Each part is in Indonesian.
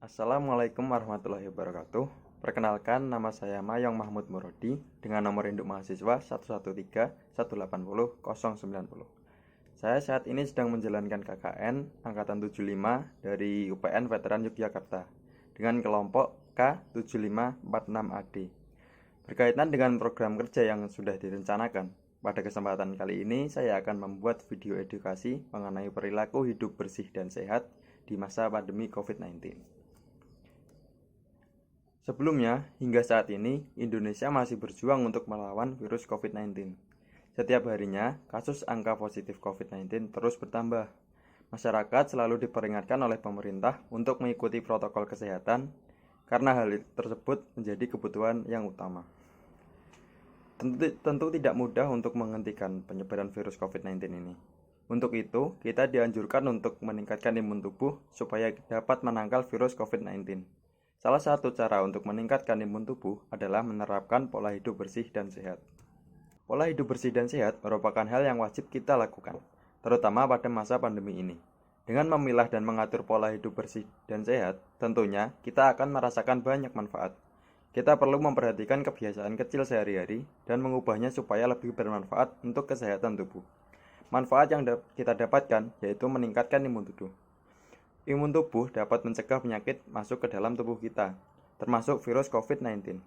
Assalamualaikum warahmatullahi wabarakatuh. Perkenalkan, nama saya Mayong Mahmud Murodi dengan nomor induk mahasiswa 113 180 090. Saya saat ini sedang menjalankan KKN angkatan 75 dari UPN Veteran Yogyakarta dengan kelompok K7546AD. Berkaitan dengan program kerja yang sudah direncanakan, pada kesempatan kali ini saya akan membuat video edukasi mengenai perilaku hidup bersih dan sehat di masa pandemi COVID-19. Sebelumnya, hingga saat ini, Indonesia masih berjuang untuk melawan virus COVID-19. Setiap harinya, kasus angka positif COVID-19 terus bertambah. Masyarakat selalu diperingatkan oleh pemerintah untuk mengikuti protokol kesehatan karena hal tersebut menjadi kebutuhan yang utama. Tentu tidak mudah untuk menghentikan penyebaran virus COVID-19 ini. Untuk itu, kita dianjurkan untuk meningkatkan imun tubuh supaya dapat menangkal virus COVID-19. Salah satu cara untuk meningkatkan imun tubuh adalah menerapkan pola hidup bersih dan sehat. Pola hidup bersih dan sehat merupakan hal yang wajib kita lakukan, terutama pada masa pandemi ini. Dengan memilah dan mengatur pola hidup bersih dan sehat, tentunya kita akan merasakan banyak manfaat. Kita perlu memperhatikan kebiasaan kecil sehari-hari dan mengubahnya supaya lebih bermanfaat untuk kesehatan tubuh. Manfaat yang kita dapatkan yaitu meningkatkan imun tubuh. Imun tubuh dapat mencegah penyakit masuk ke dalam tubuh kita, termasuk virus COVID-19.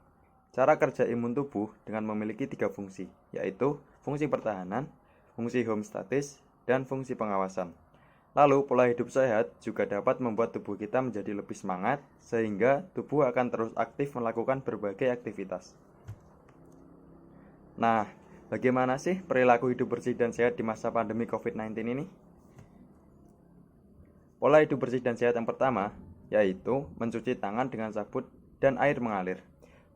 Cara kerja imun tubuh dengan memiliki 3 fungsi, yaitu fungsi pertahanan, fungsi homeostatis, dan fungsi pengawasan. Lalu, pola hidup sehat juga dapat membuat tubuh kita menjadi lebih semangat, sehingga tubuh akan terus aktif melakukan berbagai aktivitas. Nah, bagaimana sih perilaku hidup bersih dan sehat di masa pandemi COVID-19 ini? Pola hidup bersih dan sehat yang pertama, yaitu mencuci tangan dengan sabun dan air mengalir.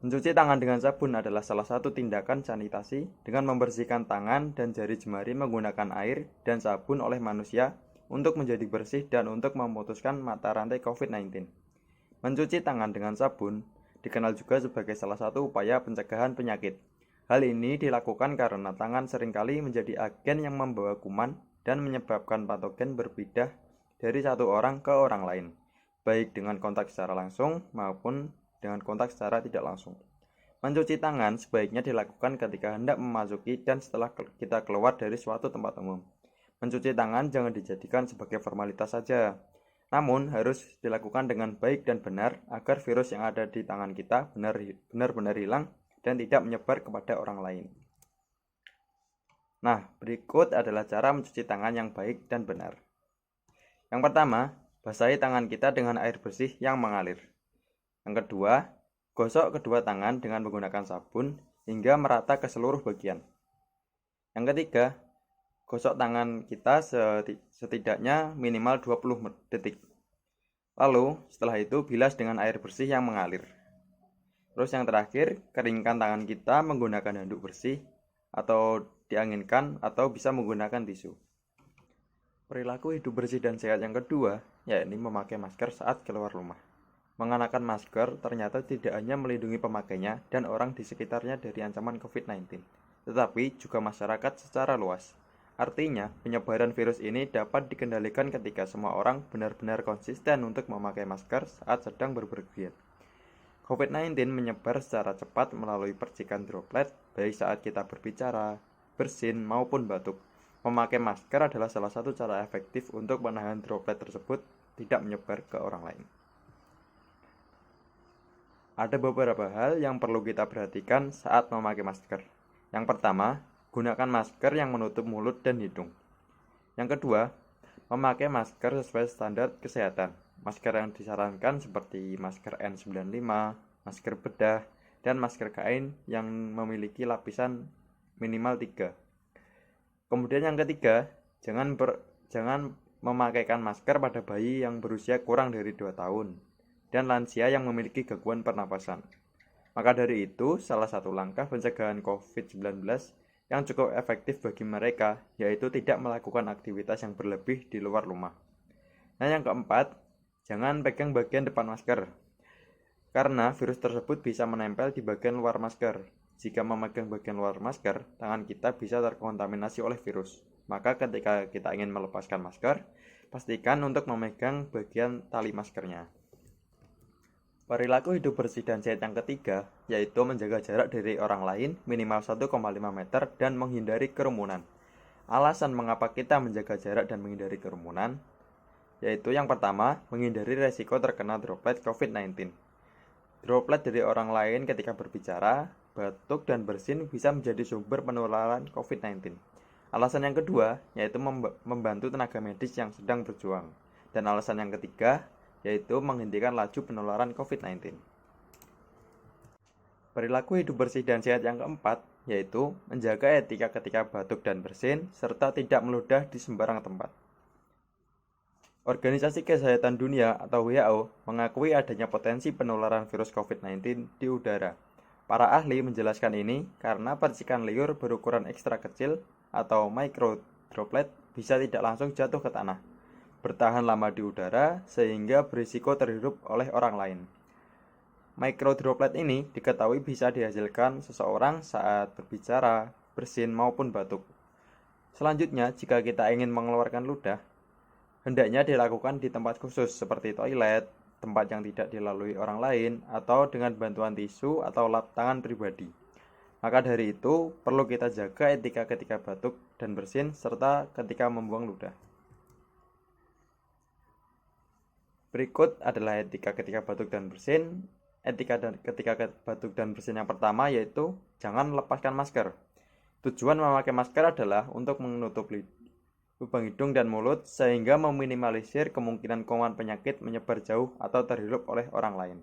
Mencuci tangan dengan sabun adalah salah satu tindakan sanitasi dengan membersihkan tangan dan jari jemari menggunakan air dan sabun oleh manusia untuk menjadi bersih dan untuk memutuskan mata rantai COVID-19. Mencuci tangan dengan sabun dikenal juga sebagai salah satu upaya pencegahan penyakit. Hal ini dilakukan karena tangan seringkali menjadi agen yang membawa kuman dan menyebabkan patogen berpindah dari satu orang ke orang lain, baik dengan kontak secara langsung maupun dengan kontak secara tidak langsung. Mencuci tangan sebaiknya dilakukan ketika hendak memasuki dan setelah kita keluar dari suatu tempat umum. Mencuci tangan jangan dijadikan sebagai formalitas saja, namun harus dilakukan dengan baik dan benar agar virus yang ada di tangan kita benar-benar hilang dan tidak menyebar kepada orang lain. Nah, berikut adalah cara mencuci tangan yang baik dan benar. Yang pertama, basahi tangan kita dengan air bersih yang mengalir. Yang kedua, gosok kedua tangan dengan menggunakan sabun hingga merata ke seluruh bagian. Yang ketiga, gosok tangan kita setidaknya minimal 20 detik. Lalu, setelah itu bilas dengan air bersih yang mengalir. Terus yang terakhir, keringkan tangan kita menggunakan handuk bersih atau dianginkan atau bisa menggunakan tisu. Perilaku hidup bersih dan sehat yang kedua, yakni memakai masker saat keluar rumah. Mengenakan masker ternyata tidak hanya melindungi pemakainya dan orang di sekitarnya dari ancaman COVID-19, tetapi juga masyarakat secara luas. Artinya, penyebaran virus ini dapat dikendalikan ketika semua orang benar-benar konsisten untuk memakai masker saat sedang berpergian. COVID-19 menyebar secara cepat melalui percikan droplet, baik saat kita berbicara, bersin, maupun batuk. Memakai masker adalah salah satu cara efektif untuk menahan droplet tersebut tidak menyebar ke orang lain. Ada beberapa hal yang perlu kita perhatikan saat memakai masker. Yang pertama, gunakan masker yang menutup mulut dan hidung. Yang kedua, memakai masker sesuai standar kesehatan. Masker yang disarankan seperti masker N95, masker bedah, dan masker kain yang memiliki lapisan minimal 3. Kemudian yang ketiga, jangan memakaikan masker pada bayi yang berusia kurang dari 2 tahun dan lansia yang memiliki gangguan pernapasan. Maka dari itu, salah satu langkah pencegahan COVID-19 yang cukup efektif bagi mereka yaitu tidak melakukan aktivitas yang berlebih di luar rumah. Nah, yang keempat, jangan pegang bagian depan masker karena virus tersebut bisa menempel di bagian luar masker. Jika memegang bagian luar masker, tangan kita bisa terkontaminasi oleh virus. Maka ketika kita ingin melepaskan masker, pastikan untuk memegang bagian tali maskernya. Perilaku hidup bersih dan sehat yang ketiga, yaitu menjaga jarak dari orang lain minimal 1,5 meter dan menghindari kerumunan. Alasan mengapa kita menjaga jarak dan menghindari kerumunan, yaitu yang pertama, menghindari resiko terkena droplet COVID-19. Droplet dari orang lain ketika berbicara, batuk, dan bersin bisa menjadi sumber penularan COVID-19. Alasan yang kedua, yaitu membantu tenaga medis yang sedang berjuang. Dan alasan yang ketiga, yaitu menghentikan laju penularan COVID-19. Perilaku hidup bersih dan sehat yang keempat, yaitu menjaga etika ketika batuk dan bersin, serta tidak meludah di sembarang tempat. Organisasi Kesehatan Dunia atau WHO mengakui adanya potensi penularan virus COVID-19 di udara. Para ahli menjelaskan ini karena percikan liur berukuran ekstra kecil atau micro droplet bisa tidak langsung jatuh ke tanah, bertahan lama di udara sehingga berisiko terhirup oleh orang lain. Mikrodroplet ini diketahui bisa dihasilkan seseorang saat berbicara, bersin maupun batuk. Selanjutnya, jika kita ingin mengeluarkan ludah, hendaknya dilakukan di tempat khusus seperti toilet, tempat yang tidak dilalui orang lain, atau dengan bantuan tisu atau lap tangan pribadi. Maka dari itu, perlu kita jaga etika ketika batuk dan bersin serta ketika membuang ludah. Berikut adalah etika ketika batuk dan bersin. Etika ketika batuk dan bersin yang pertama yaitu jangan lepaskan masker. Tujuan memakai masker adalah untuk menutup lubang hidung dan mulut sehingga meminimalisir kemungkinan kuman penyakit menyebar jauh atau terhirup oleh orang lain.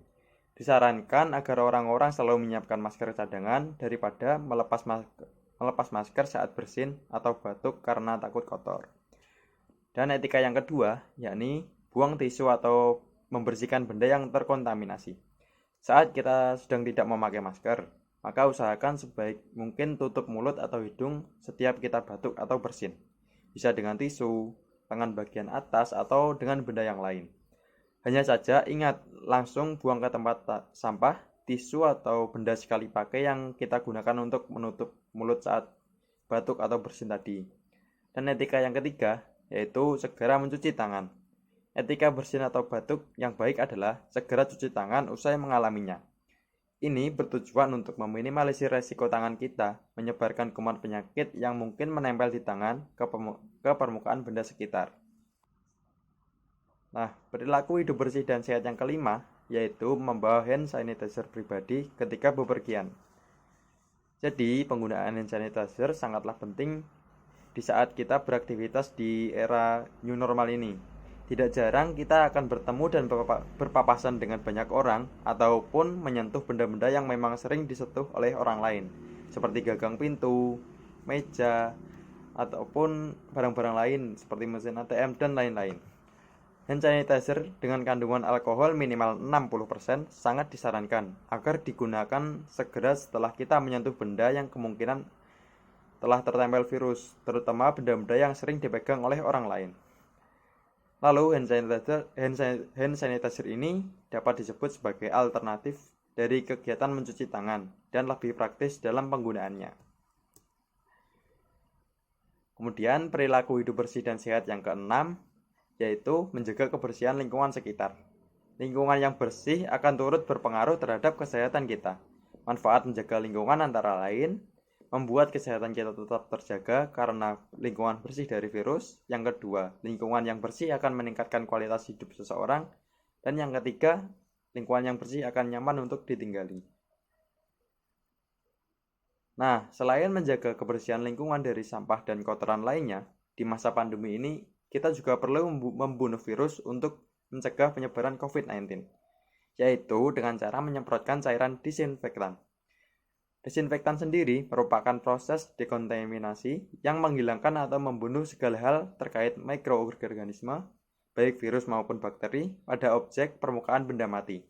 Disarankan agar orang-orang selalu menyiapkan masker cadangan daripada melepas masker saat bersin atau batuk karena takut kotor. Dan etika yang kedua yakni buang tisu atau membersihkan benda yang terkontaminasi. Saat kita sedang tidak memakai masker, maka usahakan sebaik mungkin tutup mulut atau hidung setiap kita batuk atau bersin. Bisa dengan tisu, tangan bagian atas, atau dengan benda yang lain. Hanya saja ingat, langsung buang ke tempat sampah, tisu atau benda sekali pakai yang kita gunakan untuk menutup mulut saat batuk atau bersin tadi. Dan etika yang ketiga, yaitu segera mencuci tangan. Etika bersin atau batuk yang baik adalah segera cuci tangan usai mengalaminya. Ini bertujuan untuk meminimalisir resiko tangan kita menyebarkan kuman penyakit yang mungkin menempel di tangan ke permukaan benda sekitar. Nah, perilaku hidup bersih dan sehat yang kelima yaitu membawa hand sanitizer pribadi ketika bepergian. Jadi, penggunaan hand sanitizer sangatlah penting di saat kita beraktivitas di era new normal ini. Tidak jarang kita akan bertemu dan berpapasan dengan banyak orang ataupun menyentuh benda-benda yang memang sering disentuh oleh orang lain, seperti gagang pintu, meja, ataupun barang-barang lain seperti mesin ATM dan lain-lain. Hand sanitizer dengan kandungan alkohol minimal 60% sangat disarankan agar digunakan segera setelah kita menyentuh benda yang kemungkinan telah tertempel virus, terutama benda-benda yang sering dipegang oleh orang lain. Lalu hand sanitizer ini dapat disebut sebagai alternatif dari kegiatan mencuci tangan dan lebih praktis dalam penggunaannya. Kemudian perilaku hidup bersih dan sehat yang keenam yaitu menjaga kebersihan lingkungan sekitar. Lingkungan yang bersih akan turut berpengaruh terhadap kesehatan kita. Manfaat menjaga lingkungan antara lain membuat kesehatan kita tetap terjaga karena lingkungan bersih dari virus. Yang kedua, lingkungan yang bersih akan meningkatkan kualitas hidup seseorang. Dan yang ketiga, lingkungan yang bersih akan nyaman untuk ditinggali. Nah, selain menjaga kebersihan lingkungan dari sampah dan kotoran lainnya, di masa pandemi ini kita juga perlu membunuh virus untuk mencegah penyebaran COVID-19, yaitu dengan cara menyemprotkan cairan disinfektan. Desinfektan sendiri merupakan proses dekontaminasi yang menghilangkan atau membunuh segala hal terkait mikroorganisme, baik virus maupun bakteri, pada objek permukaan benda mati.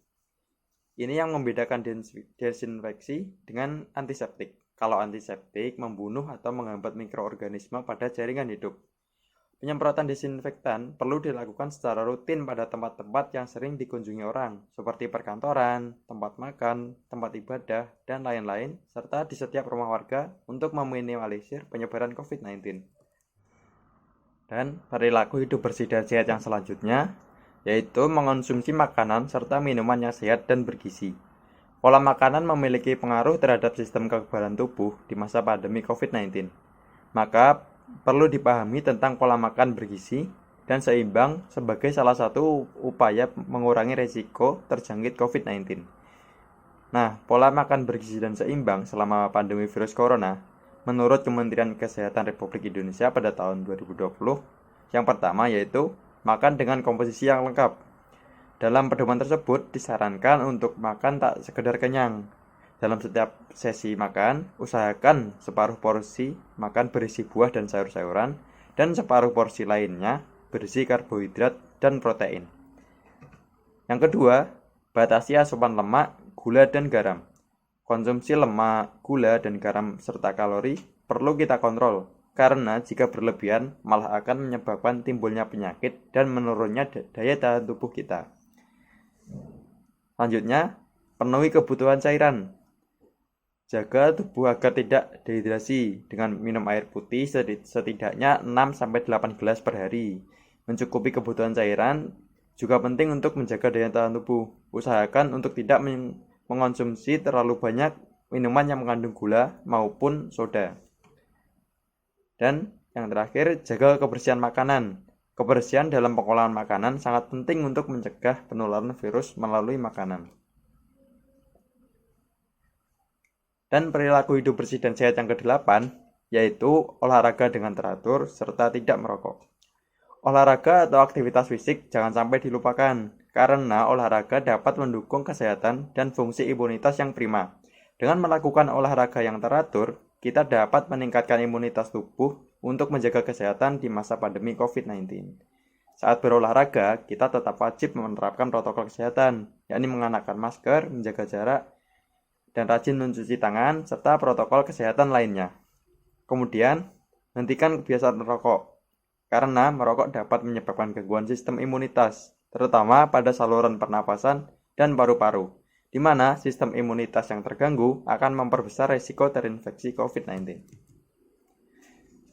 Ini yang membedakan desinfeksi dengan antiseptik. Kalau antiseptik membunuh atau menghambat mikroorganisme pada jaringan hidup. Penyemprotan desinfektan perlu dilakukan secara rutin pada tempat-tempat yang sering dikunjungi orang, seperti perkantoran, tempat makan, tempat ibadah, dan lain-lain, serta di setiap rumah warga untuk meminimalisir penyebaran COVID-19. Dan perilaku hidup bersih dan sehat yang selanjutnya yaitu mengonsumsi makanan serta minuman yang sehat dan bergizi. Pola makanan memiliki pengaruh terhadap sistem kekebalan tubuh di masa pandemi COVID-19. Maka, perlu dipahami tentang pola makan bergizi dan seimbang sebagai salah satu upaya mengurangi risiko terjangkit COVID-19. Nah, pola makan bergizi dan seimbang selama pandemi virus corona, menurut Kementerian Kesehatan Republik Indonesia pada tahun 2020, yang pertama yaitu makan dengan komposisi yang lengkap. Dalam pedoman tersebut disarankan untuk makan tak sekedar kenyang. Dalam setiap sesi makan, usahakan separuh porsi makan berisi buah dan sayur-sayuran, dan separuh porsi lainnya berisi karbohidrat dan protein. Yang kedua, batasi asupan lemak, gula, dan garam. Konsumsi lemak, gula, dan garam serta kalori perlu kita kontrol, karena jika berlebihan malah akan menyebabkan timbulnya penyakit dan menurunnya daya tahan tubuh kita. Selanjutnya, penuhi kebutuhan cairan. Jaga tubuh agar tidak dehidrasi dengan minum air putih setidaknya 6-8 gelas per hari. Mencukupi kebutuhan cairan juga penting untuk menjaga daya tahan tubuh. Usahakan untuk tidak mengonsumsi terlalu banyak minuman yang mengandung gula maupun soda. Dan yang terakhir, jaga kebersihan makanan. Kebersihan dalam pengolahan makanan sangat penting untuk mencegah penularan virus melalui makanan. Dan perilaku hidup bersih dan sehat yang ke-8, yaitu olahraga dengan teratur serta tidak merokok. Olahraga atau aktivitas fisik jangan sampai dilupakan, karena olahraga dapat mendukung kesehatan dan fungsi imunitas yang prima. Dengan melakukan olahraga yang teratur, kita dapat meningkatkan imunitas tubuh untuk menjaga kesehatan di masa pandemi COVID-19. Saat berolahraga, kita tetap wajib menerapkan protokol kesehatan, yakni mengenakan masker, menjaga jarak, dan rajin mencuci tangan, serta protokol kesehatan lainnya. Kemudian, hentikan kebiasaan merokok, karena merokok dapat menyebabkan gangguan sistem imunitas, terutama pada saluran pernapasan dan paru-paru, di mana sistem imunitas yang terganggu akan memperbesar risiko terinfeksi COVID-19.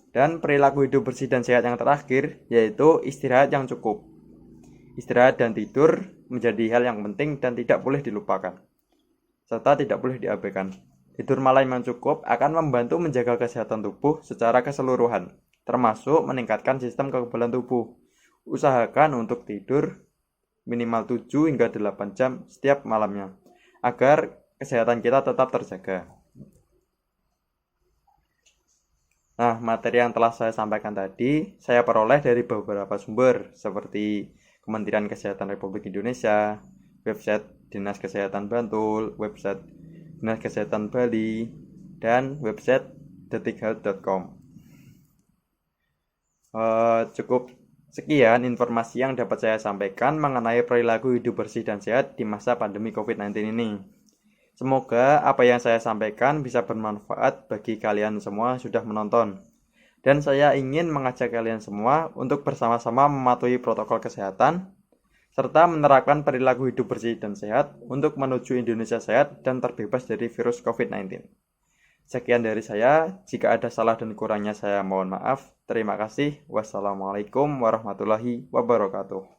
Dan perilaku hidup bersih dan sehat yang terakhir, yaitu istirahat yang cukup. Istirahat dan tidur menjadi hal yang penting dan tidak boleh dilupakan, serta tidak boleh diabaikan. Tidur malam yang cukup akan membantu menjaga kesehatan tubuh secara keseluruhan, termasuk meningkatkan sistem kekebalan tubuh. Usahakan untuk tidur minimal 7 hingga 8 jam setiap malamnya, agar kesehatan kita tetap terjaga. Nah, materi yang telah saya sampaikan tadi, saya peroleh dari beberapa sumber, seperti Kementerian Kesehatan Republik Indonesia, website Dinas Kesehatan Bantul, website Dinas Kesehatan Bali, dan website detikhealth.com. Cukup sekian informasi yang dapat saya sampaikan mengenai perilaku hidup bersih dan sehat di masa pandemi COVID-19 ini. Semoga apa yang saya sampaikan bisa bermanfaat bagi kalian semua yang sudah menonton. Dan saya ingin mengajak kalian semua untuk bersama-sama mematuhi protokol kesehatan, serta menerapkan perilaku hidup bersih dan sehat untuk menuju Indonesia sehat dan terbebas dari virus COVID-19. Sekian dari saya, jika ada salah dan kurangnya saya mohon maaf. Terima kasih. Wassalamualaikum warahmatullahi wabarakatuh.